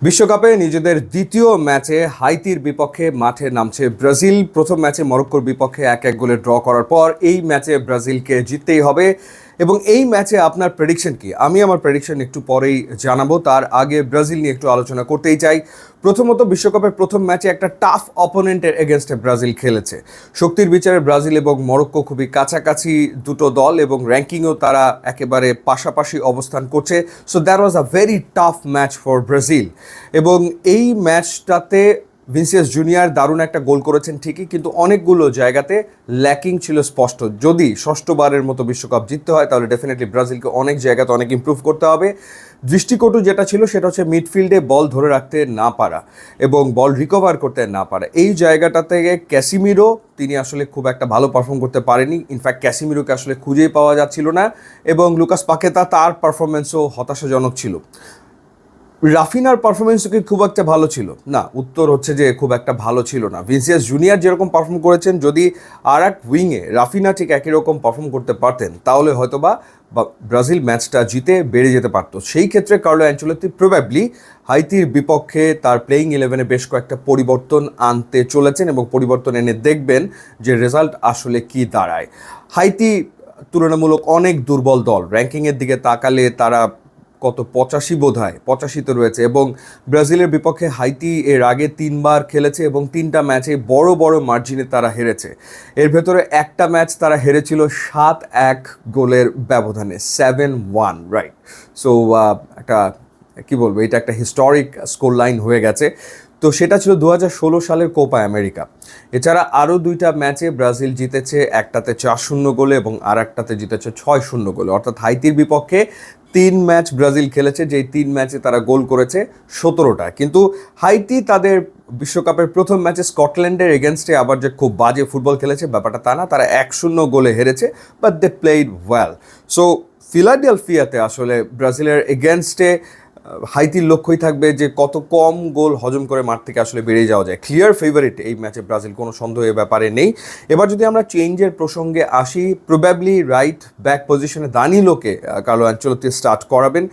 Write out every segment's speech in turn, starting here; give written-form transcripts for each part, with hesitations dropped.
বিশ্বকাপে নিজেদের দ্বিতীয় ম্যাচে হাইতির বিপক্ষে মাঠে নামছে ব্রাজিল। প্রথম ম্যাচে মরক্কোর বিপক্ষে 1-1 গোলে ড্র করার পর এই ম্যাচে ব্রাজিলকে জিততেই হবে। এবং এই ম্যাচে আপনার প্রেডিকশন কি? আমি আমার প্রেডিকশন একটু পরেই জানাবো, তার আগে ব্রাজিল নিয়ে একটু আলোচনা করতেই চাই। প্রথমত, বিশ্বকাপের প্রথম ম্যাচে একটা টাফ অপোনেন্টের এগেনস্টে ব্রাজিল খেলেছে। শক্তির বিচারে ব্রাজিল এবং মরক্কো খুবই কাছাকাছি দুটো দল, এবং র্যাঙ্কিংও তারা একেবারে পাশাপাশি অবস্থান করছে। So that was a very tough match for Brazil. এবং এই ম্যাচটাতে ভিনিসিয়াস জুনিয়র দারুণ একটা গোল করেছেন ঠিকই, কিন্তু অনেকগুলো জায়গাতে ল্যাকিং ছিল স্পষ্ট। যদি ষষ্ঠবারের মতো বিশ্বকাপ জিততে হয় তাহলে ডেফিনেটলি ব্রাজিলকে অনেক জায়গাতে অনেক ইমপ্রুভ করতে হবে। দৃষ্টিকটু যেটা ছিল সেটা হচ্ছে মিডফিল্ডে বল ধরে রাখতে না পারা এবং বল রিকভার করতে না পারা। এই জায়গাটা থেকে ক্যাসিমিরো তিনি আসলে খুব একটা ভালো পারফর্ম করতে পারেনি। ইনফ্যাক্ট ক্যাসিমিরোকে আসলে খুঁজেই পাওয়া যাচ্ছিল না, এবং লুকাস পাকেতা তার পারফরমেন্সও হতাশাজনক ছিল। রাফিনার পারফরমেন্সও কি খুব একটা ভালো ছিল? না, উত্তর হচ্ছে যে খুব একটা ভালো ছিল না। ভিনিসিয়াস জুনিয়র যেরকম পারফর্ম করেছেন, যদি আর এক উইংয়ে রাফিনা ঠিক একই রকম পারফর্ম করতে পারতেন তাহলে হয়তোবা ব্রাজিল ম্যাচটা জিতে বেড়ে যেতে পারতো। সেই ক্ষেত্রে কার্লো অ্যানচেলোত্তি প্রবাবলি হাইতির বিপক্ষে তার প্লেয়িং 11-এ বেশ কয়েকটা পরিবর্তন আনতে চলেছেন, এবং পরিবর্তন এনে দেখবেন যে রেজাল্ট আসলে কি দাঁড়ায়। হাইতি তুলনামূলক অনেক দুর্বল দল। র্যাঙ্কিংয়ের দিকে তাকালে তারা কত 85 বোধ হয়, 85তে রয়েছে। এবং ব্রাজিলের বিপক্ষে হাইতি এর আগে 3বার খেলেছে এবং 3টা ম্যাচে বড় বড় মার্জিনে তারা হেরেছে। এর ভেতরে একটা ম্যাচ তারা হেরেছিল 7-1 গোলের ব্যবধানে, 7-1, রাইট? সো একটা কি বলবো, এটা একটা হিস্টোরিক স্কোর লাইন হয়ে গেছে। তো সেটা ছিল 2016 সালের কোপা আমেরিকা। এছাড়া আরও 2টা ম্যাচে ব্রাজিল জিতেছে, একটাতে 4-0 গোলে এবং আর একটাতে জিতেছে 6-0 গোলে। অর্থাৎ হাইতির বিপক্ষে 3 ম্যাচ ব্রাজিল খেলেছে, যেই 3 ম্যাচে তারা গোল করেছে 17টা। কিন্তু হাইতি তাদের বিশ্বকাপের প্রথম ম্যাচে স্কটল্যান্ডের এগেনস্টে আবার যে খুব বাজে ফুটবল খেলেছে ব্যাপারটা তা না, তারা 1-0 গোলে হেরেছে, but they played well. So ফিলাডেলফিয়াতে আসলে ব্রাজিলের এগেনস্টে হাইতির লক্ষ্যই থাকবে যে কত কম গোল হজম করে মাঠ থেকে আসলে বেরিয়ে যাওয়া যায়। ক্লিয়ার ফেভারিট এই ম্যাচে ব্রাজিল, কোনো সন্দেহের ব্যাপারে নেই। এবার যদি আমরা চেঞ্জের প্রসঙ্গে আসি, প্রবাবলি রাইট ব্যাক পজিশনে দানিলোকে কার্লো অ্যানচেলোত্তি স্টার্ট করাবেন।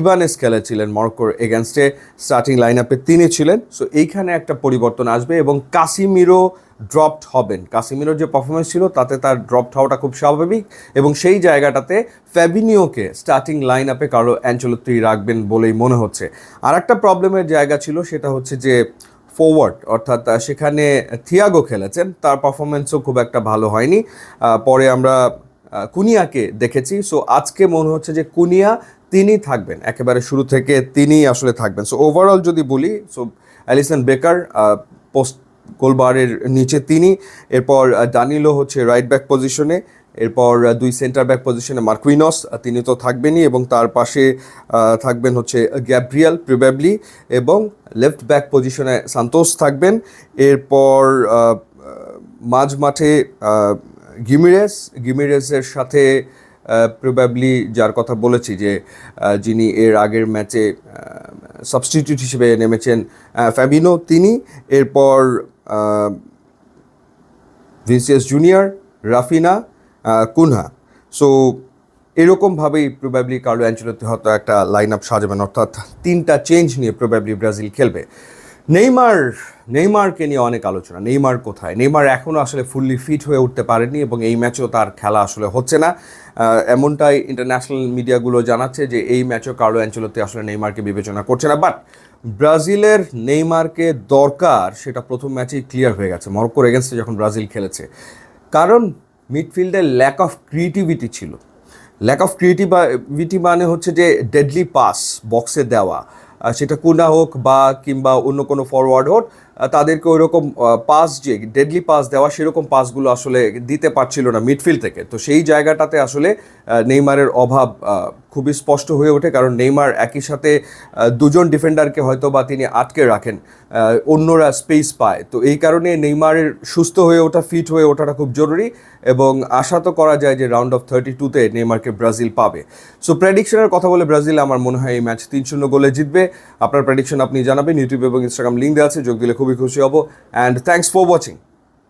ইবানেস খেলেছিলেন মরক্কোর এগেনস্টে, স্টার্টিং লাইন আপে তিনি ছিলেন। সো এইখানে একটা পরিবর্তন আসবে, এবং কাসিমিরো ড্রপড হবেন। কাসিমিরোর যে পারফরমেন্স ছিল তাতে তার ড্রপড হওয়াটা খুব স্বাভাবিক, এবং সেই জায়গাটাতে ফ্যাবিনিওকে স্টার্টিং লাইন আপে কার্লো অ্যানচেলোত্তি রাখবেন বলেই মনে হচ্ছে। আর একটা প্রবলেমের জায়গা ছিল, সেটা হচ্ছে যে ফরওয়ার্ড, অর্থাৎ সেখানে থিয়াগো খেলেছেন, তার পারফরমেন্সও খুব একটা ভালো হয়নি। পরে আমরা কুনিয়াকে দেখেছি। সো আজকে মনে হচ্ছে যে কুনিয়া তিনি থাকবেন, একেবারে শুরু থেকে তিনি আসলে থাকবেন। সো ওভারঅল যদি বলি, সো অ্যালিসন বেকার পোস্ট গোলবারের নিচে তিনি, এরপর দানিলো হচ্ছে রাইট ব্যাক পজিশনে, এরপর 2 সেন্টার ব্যাক পজিশনে মার্কুইনস, তিনি তো থাকবেনই, এবং তার পাশে থাকবেন হচ্ছে গ্যাব্রিয়েল প্রবাবলি, এবং লেফট ব্যাক পজিশনে সান্তোস থাকবেন। এরপর মাঝ মাঠে গিমিরেজের সাথে প্রবাবলি যার কথা বলেছি যে যিনি এর আগের ম্যাচে সাবস্টিটিউট হিসেবে নেমেছেন ফ্যাবিনো, তিনি। এরপর Vinicius junior, Raphinha, Cunha. So এরকমভাবেই প্রবাবলি কার্লো অ্যানচেলোত্তি হয়তো একটা লাইন আপ সাজাবেন, অর্থাৎ 3টা চেঞ্জ নিয়ে প্রবাবলি ব্রাজিল খেলবে। নেইমারকে নিয়ে অনেক আলোচনা। নেইমার কোথায়? নেইমার এখনও আসলে ফুললি ফিট হয়ে উঠতে পারেনি, এবং এই ম্যাচেও তার খেলা আসলে হচ্ছে না। এমনটাই ইন্টারন্যাশনাল মিডিয়াগুলো জানাচ্ছে যে এই ম্যাচেও কার্লো অ্যানচেলোত্তি আসলে নেইমারকে বিবেচনা করছে না। বাট ব্রাজিলের নেইমারকে দরকার, সেটা প্রথম ম্যাচেই ক্লিয়ার হয়ে গেছে মরক্কোর এগেনস্টে যখন ব্রাজিল খেলেছে। কারণ মিডফিল্ডে ল্যাক অফ ক্রিয়েটিভিটি ছিল। ল্যাক অফ ক্রিয়েটিভিটি মানে হচ্ছে যে ডেডলি পাস বক্সে দেওয়া, সেটা কুনা হোক বা কিংবা অন্য কোনো ফরওয়ার্ড হোক, তাদেরকে ওই রকম পাস, যে ডেডলি পাস দেওয়া, সেরকম পাসগুলো আসলে দিতে পারছিল না মিডফিল্ড থেকে। তো সেই জায়গাটাতে আসলে নেইমারের অভাব খুবই স্পষ্ট হয়ে ওঠে, কারণ নেইমার একই সাথে 2জন ডিফেন্ডারকে হয়তো বা তিনি আটকে রাখেন, অন্যরা স্পেস পায়। তো এই কারণে নেইমারের সুস্থ হয়ে ওঠা, ফিট হয়ে ওঠাটা খুব জরুরি, এবং আশা তো করা যায় যে রাউন্ড অফ 32-তে নেইমারকে ব্রাজিল পাবে। সো প্রেডিকশনের কথা বলে ব্রাজিল আমার মনে হয় এই ম্যাচ 3-0 গোলে জিতবে। আপনার প্রেডিকশন আপনি জানাবেন, ইউটিউব এবং ইনস্টাগ্রাম লিঙ্ক দেওয়া আছে, যোগ দিলে খুবই খুশি হব। And thanks for watching.